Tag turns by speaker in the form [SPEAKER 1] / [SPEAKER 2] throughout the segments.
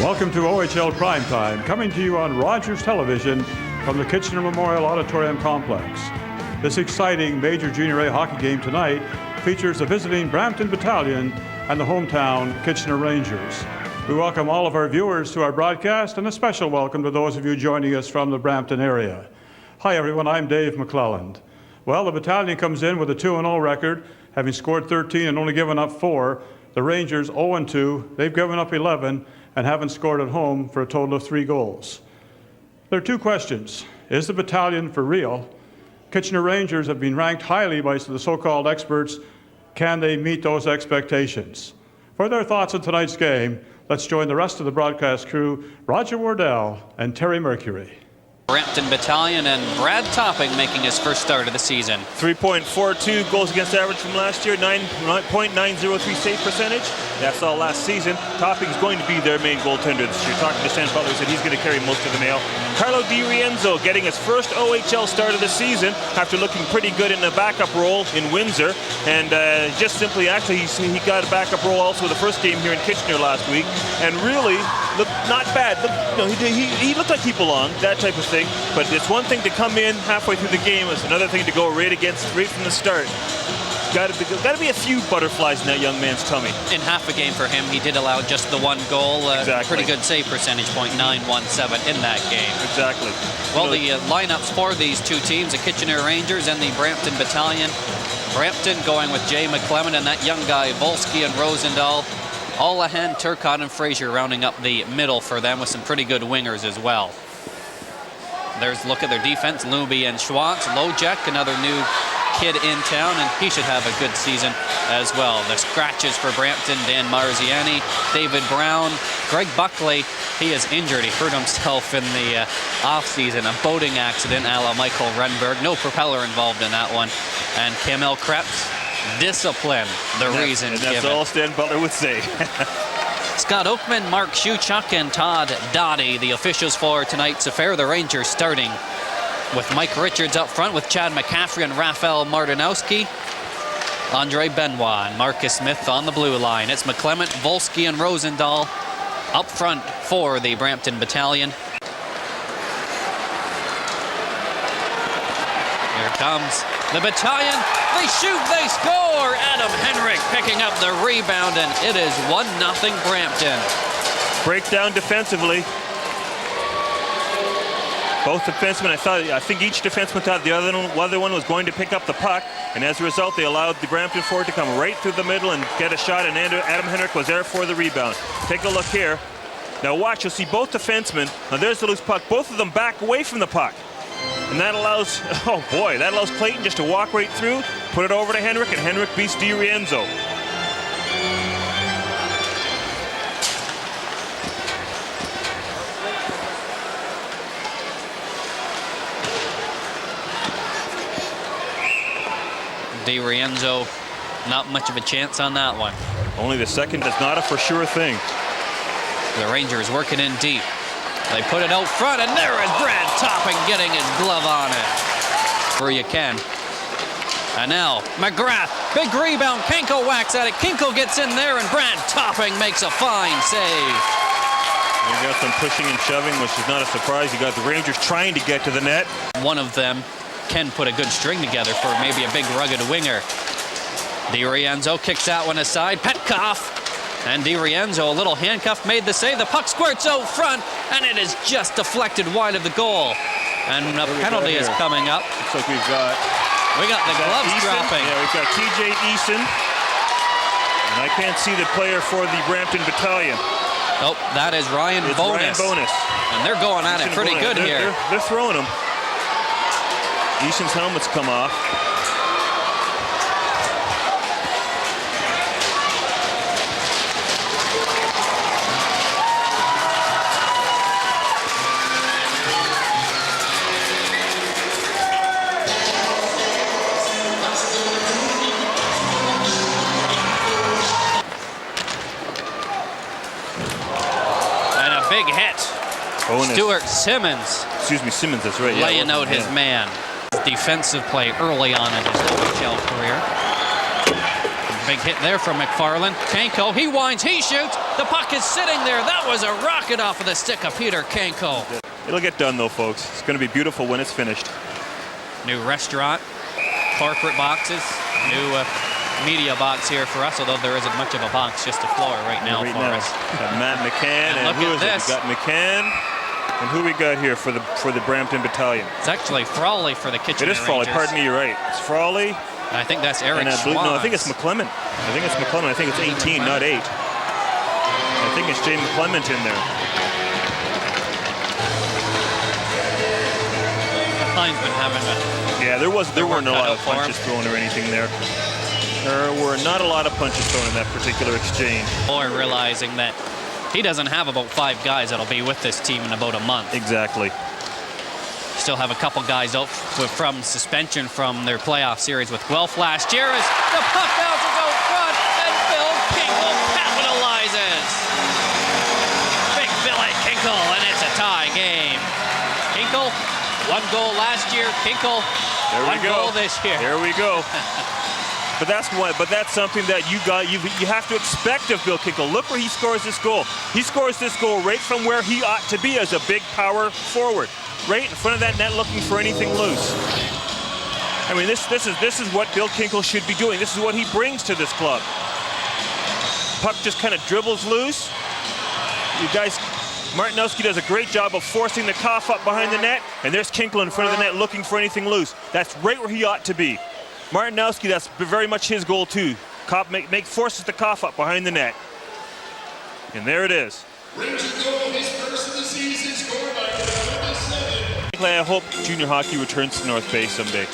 [SPEAKER 1] Welcome to OHL Primetime, coming to you on Rogers Television from the Kitchener Memorial Auditorium Complex. This exciting Major Junior A hockey game tonight features the visiting Brampton Battalion and the hometown Kitchener Rangers. We welcome all of our viewers to our broadcast, and a special welcome to those of you joining us from the Brampton area. Hi everyone, I'm Dave McClelland. Well, the battalion comes in with a 2-0 record, having scored 13 and only given up 4. The Rangers 0-2, they've given up 11 and haven't scored at home for a total of 3 goals. There are 2 questions. Is the battalion for real? Kitchener Rangers have been ranked highly by the so-called experts. Can they meet those expectations? For their thoughts on tonight's game, let's join the rest of the broadcast crew, Roger Wardell and Terry Mercury.
[SPEAKER 2] Brampton Battalion and Brad Topping making his first start of the season.
[SPEAKER 3] 3.42 goals against average from last year, 9.903 save percentage. That's all last season. Topping's going to be their main goaltender this year. Talking to Stan Butler, said he's going to carry most of the mail. Carlo Di Rienzo getting his first OHL start of the season after looking pretty good in a backup role in Windsor. And just simply, actually, he got a backup role also the first game here in Kitchener last week. And really looked not bad. He looked like he belonged, that type of thing. But it's one thing to come in halfway through the game. It's another thing to go right from the start. Got to be a few butterflies in that young man's tummy.
[SPEAKER 2] In half a game for him, he did allow just the 1 goal.
[SPEAKER 3] Exactly.
[SPEAKER 2] Pretty good save percentage, .917 in that game.
[SPEAKER 3] Exactly.
[SPEAKER 2] Well, the lineups for these 2 teams, the Kitchener Rangers and the Brampton Battalion. Brampton going with Jay McClement and that young guy, Volsky and Rosendahl. Allahan, Turcotte, and Frazier rounding up the middle for them with some pretty good wingers as well. There's a look at their defense, Luby and Schwartz. Lojek, another new kid in town, and he should have a good season as well. The scratches for Brampton, Dan Marziani, David Brown, Greg Buckley. He is injured. He hurt himself in the off-season, a boating accident a la Michael Renberg. No propeller involved in that one. And Kamel Krebs, discipline, the reason given.
[SPEAKER 3] That's all Stan Butler would say.
[SPEAKER 2] Scott Oakman, Mark Shuchuk, and Todd Dottie, the officials for tonight's affair. The Rangers starting with Mike Richards up front with Chad McCaffrey and Rafael Martinowski. Andre Benoit and Marcus Smith on the blue line. It's McClement, Volsky, and Rosendahl up front for the Brampton Battalion. Here comes the battalion. They shoot, they score. Adam Henrik picking up the rebound, and it is 1-0 Brampton.
[SPEAKER 3] Breakdown defensively. Both defensemen, I think each defenseman thought the other one was going to pick up the puck, and as a result, they allowed the Brampton forward to come right through the middle and get a shot, and Adam Henrik was there for the rebound. Take a look here. Now watch, you'll see both defensemen. Now there's the loose puck. Both of them back away from the puck. And that allows, oh boy, that allows Clayton just to walk right through, put it over to Henrik, and Henrik beats Di Rienzo.
[SPEAKER 2] Di Rienzo, not much of a chance on that one.
[SPEAKER 3] Only the second is not a for sure thing.
[SPEAKER 2] The Rangers working in deep. They put it out front, and there is Brad Topping getting his glove on it. Where you can. And now, McGrath, big rebound, KINKEL whacks at it. KINKEL gets in there, and Brad Topping makes a fine save.
[SPEAKER 3] You got some pushing and shoving, which is not a surprise. You got the Rangers trying to get to the net.
[SPEAKER 2] One of them can put a good string together for maybe a big rugged winger. Di Rienzo kicks that one aside. Petkoff. And Di Rienzo, a little handcuff, made the save. The puck squirts out front, and it is just deflected wide of the goal. And a penalty is coming up.
[SPEAKER 3] Looks like we got
[SPEAKER 2] the gloves dropping.
[SPEAKER 3] Yeah, we've got TJ Eason. And I can't see the player for the Brampton Battalion.
[SPEAKER 2] Oh, that is Ryan Bonus. And they're going at it pretty good here.
[SPEAKER 3] They're throwing him. Eason's helmet's come off.
[SPEAKER 2] Big hit.
[SPEAKER 3] Bonus.
[SPEAKER 2] Stuart Simmons.
[SPEAKER 3] Excuse me, Simmons, that's right.
[SPEAKER 2] Laying out his man. Defensive play early on in his OHL career. Big hit there from McFarland. KINKEL, he winds, he shoots. The puck is sitting there. That was a rocket off of the stick of Peter KINKEL.
[SPEAKER 3] It'll get done though, folks. It's going to be beautiful when it's finished.
[SPEAKER 2] New restaurant, corporate boxes, new media box here for us, although there isn't much of a box, just a floor right now for us.
[SPEAKER 3] Got Matt McCann, and who is it? We got McCann, and who we got here for the Brampton Battalion?
[SPEAKER 2] It's actually Frawley for the Kitchener
[SPEAKER 3] It is Frawley.
[SPEAKER 2] Rangers.
[SPEAKER 3] Pardon me, you're right. It's Frawley.
[SPEAKER 2] I think that's Eric
[SPEAKER 3] And
[SPEAKER 2] Schwanz.
[SPEAKER 3] no, I think it's McClement. I think it's 18, not 8. I think it's Jay McClement in there.
[SPEAKER 2] Linesman having a...
[SPEAKER 3] Yeah, there weren't a lot of
[SPEAKER 2] cut out
[SPEAKER 3] punches thrown or anything there. There were not a lot of punches thrown in that particular exchange.
[SPEAKER 2] Boy, realizing that he doesn't have about 5 guys that'll be with this team in about a month.
[SPEAKER 3] Exactly.
[SPEAKER 2] Still have a couple guys out from suspension from their playoff series with Guelph last year as the puck bounces out front and Bill KINKEL capitalizes. Big Billy KINKEL, and it's a tie game. KINKEL, 1 goal last year. KINKEL, 1 goal this year.
[SPEAKER 3] There we go. But that's something that you have to expect of Bill KINKEL. Look where he scores this goal. He scores this goal right from where he ought to be as a big power forward. Right in front of that net looking for anything loose. I mean, this is what Bill KINKEL should be doing. This is what he brings to this club. Puck just kind of dribbles loose. You guys, Martinowski does a great job of forcing the cough up behind the net, and there's KINKEL in front of the net looking for anything loose. That's right where he ought to be. Martinowski, that's very much his goal too. Forces the cough up behind the net. And there it is. I hope junior hockey returns to North Bay someday.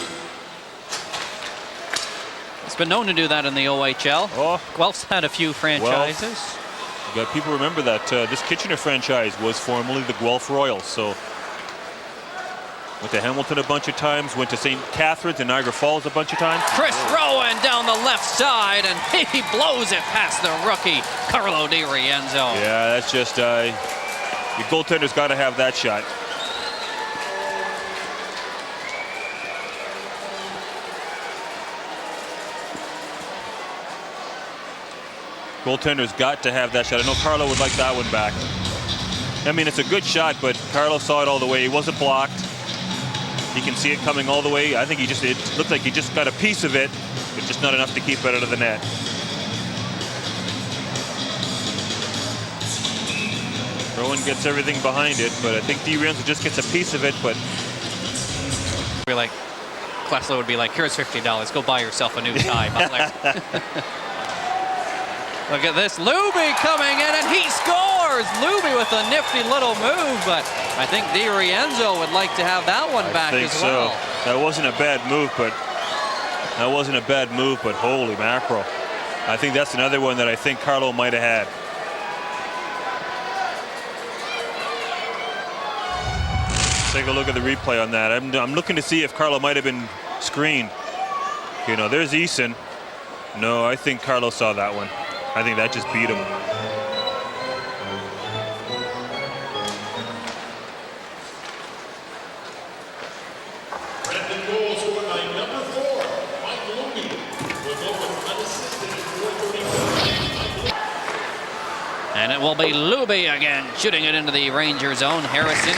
[SPEAKER 2] It's been known to do that in the OHL.
[SPEAKER 3] Oh.
[SPEAKER 2] Guelph's had a few franchises.
[SPEAKER 3] Well, people remember that this Kitchener franchise was formerly the Guelph Royals. So went to Hamilton a bunch of times, went to St. Catharines and Niagara Falls a bunch of times.
[SPEAKER 2] Chris Rowan down the left side, and he blows it past the rookie, Carlo Di Rienzo.
[SPEAKER 3] Yeah, that's just, your goaltender's got to have that shot. Goaltender's got to have that shot. I know Carlo would like that one back. I mean, it's a good shot, but Carlo saw it all the way. He wasn't blocked. You can see it coming all the way. I think it looked like he just got a piece of it, but just not enough to keep it out of the net. Rowan gets everything behind it, but I think Di Rienzo just gets a piece of it, but...
[SPEAKER 2] Klesler would be like, here's $50, go buy yourself a new tie, Butler. Look at this, Luby coming in, and he scores! Luby with a nifty little move, but I think Di Rienzo would like to have that one back as well.
[SPEAKER 3] That wasn't a bad move, but holy mackerel. I think that's another one that I think Carlo might have had. Take a look at the replay on that. I'm looking to see if Carlo might have been screened. You know, there's Eason. No, I think Carlo saw that one. I think that just beat him.
[SPEAKER 4] Brampton goal scored by number 4, Mike Looney. Was open unassisted at 4:35.
[SPEAKER 2] And it will be Luby again, shooting it into the Ranger zone. Harrison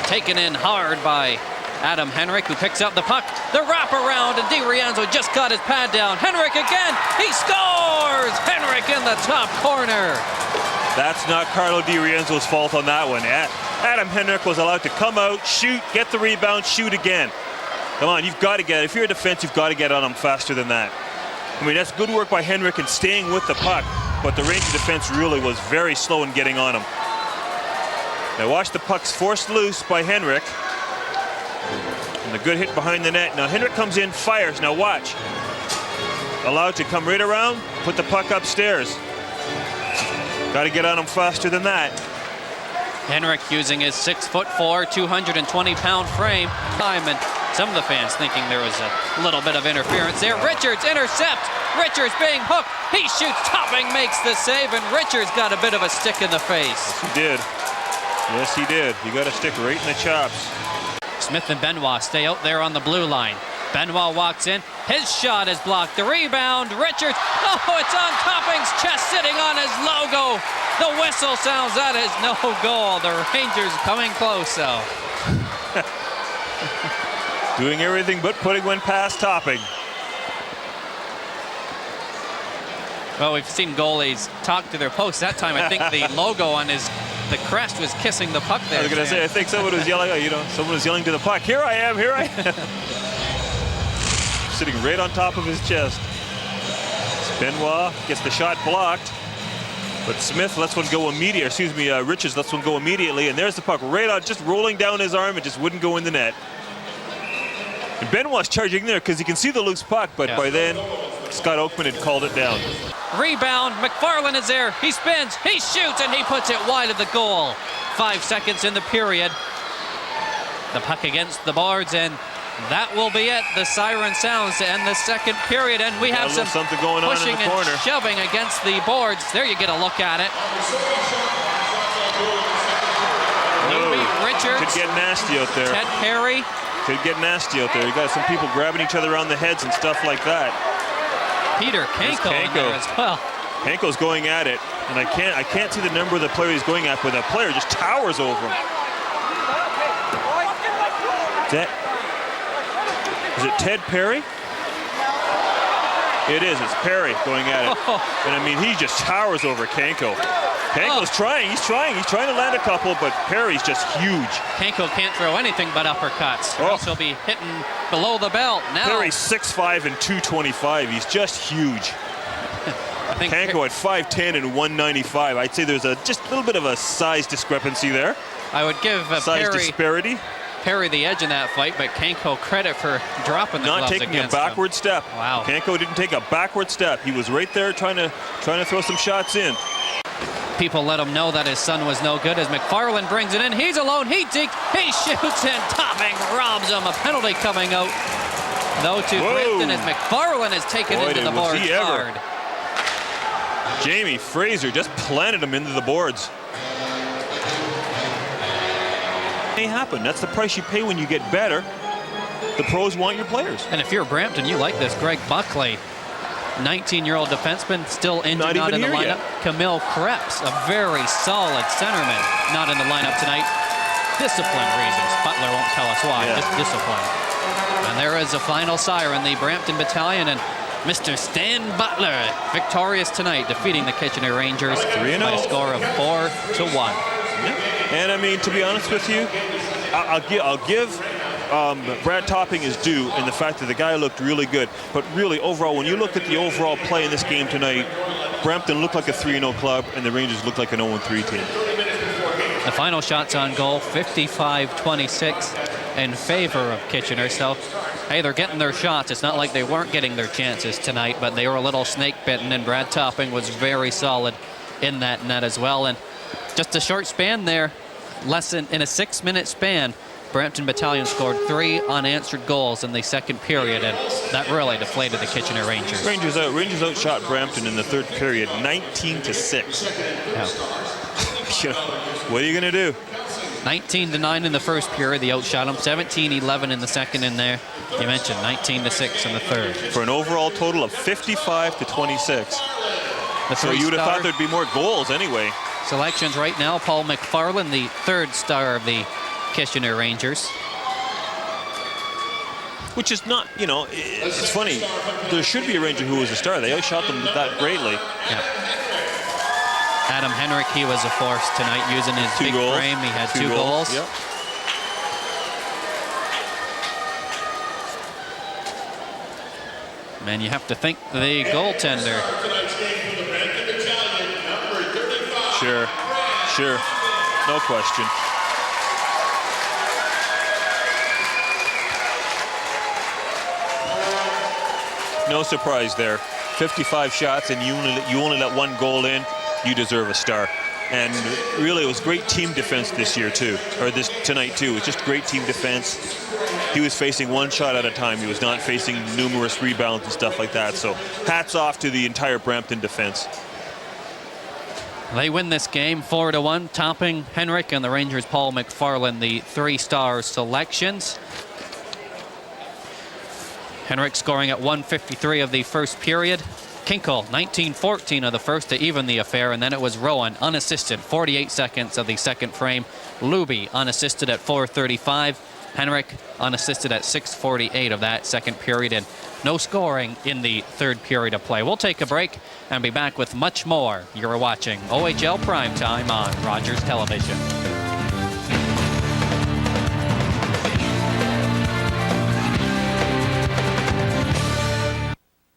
[SPEAKER 2] taken in hard by Adam Henrik, who picks up the puck. The wraparound, and Di Rienzo just got his pad down. Henrik again, he scores! Henrik in the top corner.
[SPEAKER 3] That's not Carlo Di Rienzo's fault on that one. Adam Henrik was allowed to come out, shoot, get the rebound, shoot again. Come on, you've got to get it. If you're a defense, you've got to get on him faster than that. I mean, that's good work by Henrik and staying with the puck, but the Ranger defense really was very slow in getting on him. Now watch the pucks forced loose by Henrik. And the good hit behind the net. Now Henrik comes in, fires. Now watch. Allowed to come right around, put the puck upstairs. Got to get on him faster than that.
[SPEAKER 2] Henrik using his 6'4", 220-pound frame. And some of the fans thinking there was a little bit of interference there. Richards intercepts. Richards being hooked. He shoots, Topping makes the save, and Richards got a bit of a stick in the face.
[SPEAKER 3] Yes, he did. Yes, he did. He got a stick right in the chops.
[SPEAKER 2] Smith and Benoit stay out there on the blue line. Benoit walks in. His shot is blocked. The rebound, Richards. Oh, it's on Topping's chest, sitting on his logo. The whistle sounds. That is no goal. The Rangers coming close, though.
[SPEAKER 3] Doing everything but putting one past Topping.
[SPEAKER 2] Well, we've seen goalies talk to their posts. That time, I think the logo on the crest was kissing the puck there.
[SPEAKER 3] I was going to say, I think someone was yelling, someone was yelling to the puck. Here I am, here I am. Sitting right on top of his chest. Benoit gets the shot blocked, but Smith lets one go immediately. Richards lets one go immediately, and there's the puck right on, just rolling down his arm. It just wouldn't go in the net. And Benoit's charging there because he can see the loose puck, but by then, Scott Oakman had called it down.
[SPEAKER 2] Rebound, McFarland is there. He spins, he shoots, and he puts it wide of the goal. 5 seconds in the period. The puck against the boards, and that will be it. The siren sounds to end the second period, and we have
[SPEAKER 3] something going on
[SPEAKER 2] pushing
[SPEAKER 3] in the corner
[SPEAKER 2] and shoving against the boards. There you get a look at it. Richards.
[SPEAKER 3] Could get nasty out there.
[SPEAKER 2] Ted Perry.
[SPEAKER 3] Could get nasty out there. You got some people grabbing each other around the heads and stuff like that.
[SPEAKER 2] Peter KINKEL in there as well.
[SPEAKER 3] KINKEL's going at it, and I can't see the number of the player he's going at, but the player just towers over him. Is it Ted Perry? It is. It's Perry going at it. And I mean, he just towers over KINKEL. KINKEL's trying. He's trying to land a couple, but Perry's just huge.
[SPEAKER 2] KINKEL can't throw anything but uppercuts. Or else he'll be hitting below the belt. Now
[SPEAKER 3] Perry's 6'5" and 225. He's just huge. KINKEL at 5'10" and 195. I'd say there's just a little bit of a size discrepancy there.
[SPEAKER 2] I would give
[SPEAKER 3] size disparity.
[SPEAKER 2] Perry the edge in that fight, but KINKEL credit for dropping the gloves
[SPEAKER 3] Not taking a backward step.
[SPEAKER 2] Wow.
[SPEAKER 3] KINKEL didn't take a backward step. He was right there trying to throw some shots in.
[SPEAKER 2] People let him know that his son was no good as McFarland brings it in. He's alone. He digs. He shoots, and Topping robs him. A penalty coming out, though, to Brampton as McFarland is taken into the boards hard.
[SPEAKER 3] Jamie Fraser just planted him into the boards. May happen. That's the price you pay when you get better. The pros want your players.
[SPEAKER 2] And if you're Brampton, you like this. Greg Buckley, 19-year-old defenseman, still injured, not in the lineup. Camille Krebs, a very solid centerman, not in the lineup tonight. Discipline reasons. Butler won't tell us why. Just discipline. And there is a final siren. The Brampton Battalion and Mr. Stan Butler victorious tonight, defeating the Kitchener Rangers by a score of 4-1.
[SPEAKER 3] And I mean, to be honest with you, I'll give Brad Topping his due in the fact that the guy looked really good. But really, overall, when you look at the overall play in this game tonight, Brampton looked like a 3-0 club, and the Rangers looked like an 0-3 team.
[SPEAKER 2] The final shots on goal, 55-26 in favor of Kitchener. So, hey, they're getting their shots. It's not like they weren't getting their chances tonight, but they were a little snake-bitten, and Brad Topping was very solid in that net as well. And just a short span there, less than in a 6-minute span, Brampton Battalion scored 3 unanswered goals in the second period, and that really deflated the Kitchener Rangers.
[SPEAKER 3] Rangers outshot Brampton in the third period, 19-6.
[SPEAKER 2] Yeah.
[SPEAKER 3] What are you going to do?
[SPEAKER 2] 19-9 in the first period, they outshot them. 17-11 in the second in there. You mentioned 19-6 in the third.
[SPEAKER 3] For an overall total of 55-26. So you would have thought there'd be more goals anyway.
[SPEAKER 2] Selections right now, Paul McFarland, the third star of the Kitchener Rangers.
[SPEAKER 3] Which is not, it's funny. There should be a Ranger who was a star. They outshot them that greatly.
[SPEAKER 2] Yeah. Adam Henrik, he was a force tonight using his big frame. He had 2 goals.
[SPEAKER 3] Yep.
[SPEAKER 2] Man, you have to think the goaltender.
[SPEAKER 3] Sure. No question. No surprise there. 55 shots and you only let 1 goal in. You deserve a star. And really, it was great team defense this year too, or tonight too. It was just great team defense. He was facing 1 shot at a time. He was not facing numerous rebounds and stuff like that. So hats off to the entire Brampton defense.
[SPEAKER 2] They win this game 4-1. Topping, Henrik, and the Rangers' Paul McFarland, the 3-star selections. Henrik scoring at 1:53 of the first period. KINKEL 19:14 of the first to even the affair, and then it was ROWAN unassisted 48 seconds of the second frame. Luby unassisted at 4:35. Henrik unassisted at 6:48 of that second period, and no scoring in the third period of play. We'll take a break and be back with much more. You're watching OHL Primetime on Rogers Television.